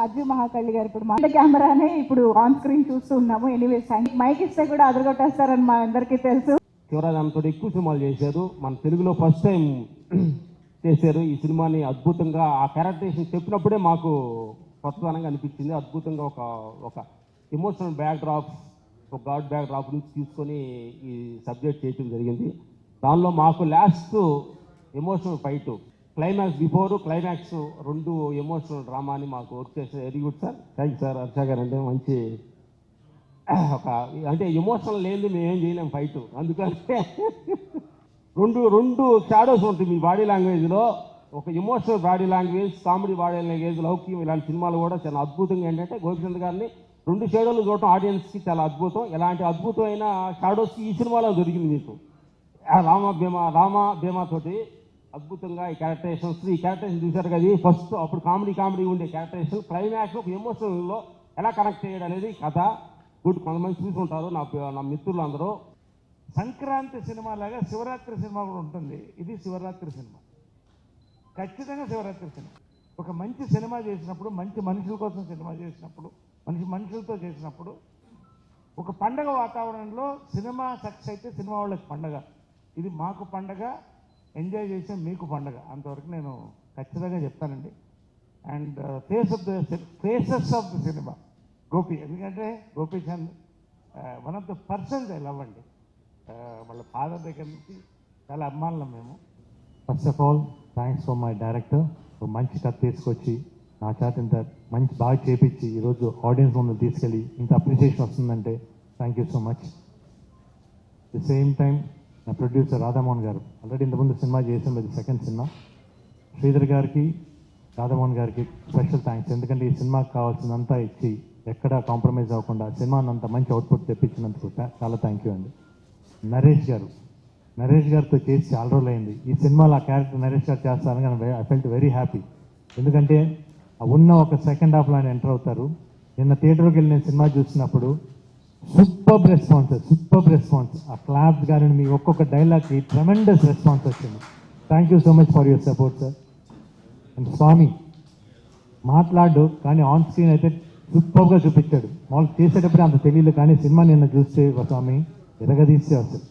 అర్జు మహాకళి గారు ఇప్పుడు మా కెమెరానే ఇప్పుడు ఆన్ స్క్రీన్ చూస్తూ ఉన్నాము. ఎనీవేస్ మైక్ ఇస్తే కూడా అదరగొట్టేస్తారని మా అందరికీ తెలుసు. శివరాజంతో ఎక్కువ సినిమాలు చేశారు. మన తెలుగులో ఫస్ట్ టైం చేశారు ఈ సినిమాని. అద్భుతంగా ఆ క్యారెక్టరేషన్ చెప్పినప్పుడే మాకు కొత్తదనంగా అనిపించింది. అద్భుతంగా ఒక ఎమోషనల్ బ్యాక్ డ్రాప్, ఒక గాడ్ బ్యాక్ డ్రాప్ నుంచి తీసుకొని ఈ సబ్జెక్ట్ చేయడం జరిగింది. దానిలో మాకు last emotional fight, climax before climax రెండు ఎమోషనల్ డ్రామాని మాకు వర్క్ చేశారు. Very good sir, thank you sir. Harsha గారు అంటే మంచి అంటే ఎమోషనల్ లేనిది మేమేం చేయలేం ఫైట్. అందుకని రెండు షాడోస్ ఉంటాయి మీ బాడీ లాంగ్వేజ్లో. ఒక emotional body language, comedy body language, Loukyam, ఇలాంటి సినిమాలు కూడా చాలా అద్భుతంగా ఏంటంటే గోపిచంద్ గారిని రెండు షాడోలు చూడటం ఆడియన్స్కి చాలా అద్భుతం. ఇలాంటి అద్భుతమైన షాడోస్ ఈ సినిమాలో దొరికింది మీకు. రామ భీమా తోటి అద్భుతంగా ఈ క్యారెక్టరేషన్ చూశారు కదా. ఫస్ట్ అప్పుడు కామెడీ ఉండే క్యారెక్టరేషన్, క్లైమాక్స్ ఒక ఎమోషనల్లో ఎలా కనెక్ట్ చేయడం అనేది కథ. గుడ్, కొంతమంది చూసుకుంటారు నా మిత్రులు అందరూ. సంక్రాంతి సినిమా లాగా శివరాత్రి సినిమా కూడా ఉంటుంది. ఇది శివరాత్రి సినిమా, ఖచ్చితంగా శివరాత్రి సినిమా. ఒక మంచి సినిమా చేసినప్పుడు, మంచి మనుషుల కోసం సినిమా చేసినప్పుడు, మనుషులతో చేసినప్పుడు, ఒక పండగ వాతావరణంలో సినిమా సక్సెస్ అయితే సినిమా వాళ్ళకి పండగ, ఇది మాకు పండగ, ఎంజాయ్ చేసే మీకు పండగ. అంతవరకు నేను ఖచ్చితంగా చెప్తానండి. And faces of the cinema Gopi, ఎందుకంటే Gopichand one of the persons I love అండి. వాళ్ళ ఫాదర్ దగ్గర నుంచి చాలా అభిమానులం మేము. First of all thanks for my director. మంచి కథ తీసుకొచ్చి నా చేత ఇంత మంచి బాగా చేపించి ఈరోజు ఆడియన్స్ ముందు తీసుకెళ్ళి ఇంత అప్రిషియేషన్ వస్తుందంటే thank you so much. The same time నా ప్రొడ్యూసర్ రాధామోహన్ గారు, ఆల్రెడీ ఇంతకుముందు సినిమా చేసాం, ఇది సెకండ్ సినిమా. శ్రీధర్ గారికి, రాధామోహన్ గారికి స్పెషల్ థ్యాంక్స్. ఎందుకంటే ఈ సినిమాకి కావాల్సినంతా ఇచ్చి ఎక్కడ కాంప్రమైజ్ అవ్వకుండా సినిమాని అంత మంచి అవుట్పుట్ తెప్పించినందుకు చాలా థ్యాంక్ యూ అండి. నరేష్ గారితో చేసి చాలా రోజులు అయింది. ఈ సినిమాలో ఆ క్యారెక్టర్ నరేష్ గారు చేస్తారని ఐ ఫెల్ట్ వెరీ హ్యాపీ. ఎందుకంటే ఉన్న ఒక సెకండ్ హాఫ్లో ఆయన ఎంటర్ అవుతారు. నిన్న థియేటర్కి వెళ్ళి నేను సినిమా చూసినప్పుడు సూపర్ రెస్పాన్స్. ఆ క్లాప్స్ కానీ మీ ఒక్కొక్క డైలాగ్కి ట్రెమెండస్ రెస్పాన్స్ వచ్చింది. Thank you so much for your support sir. And స్వామి మాట్లాడు కానీ ఆన్ స్క్రీన్ అయితే సూపర్గా చూపించాడు. మామూలు చేసేటప్పుడే అంత తెలియదు, కానీ సినిమా నిన్న చూస్తే స్వామి ఎరగదీస్తే వస్తుంది.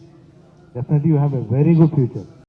Definitely you have a very good future.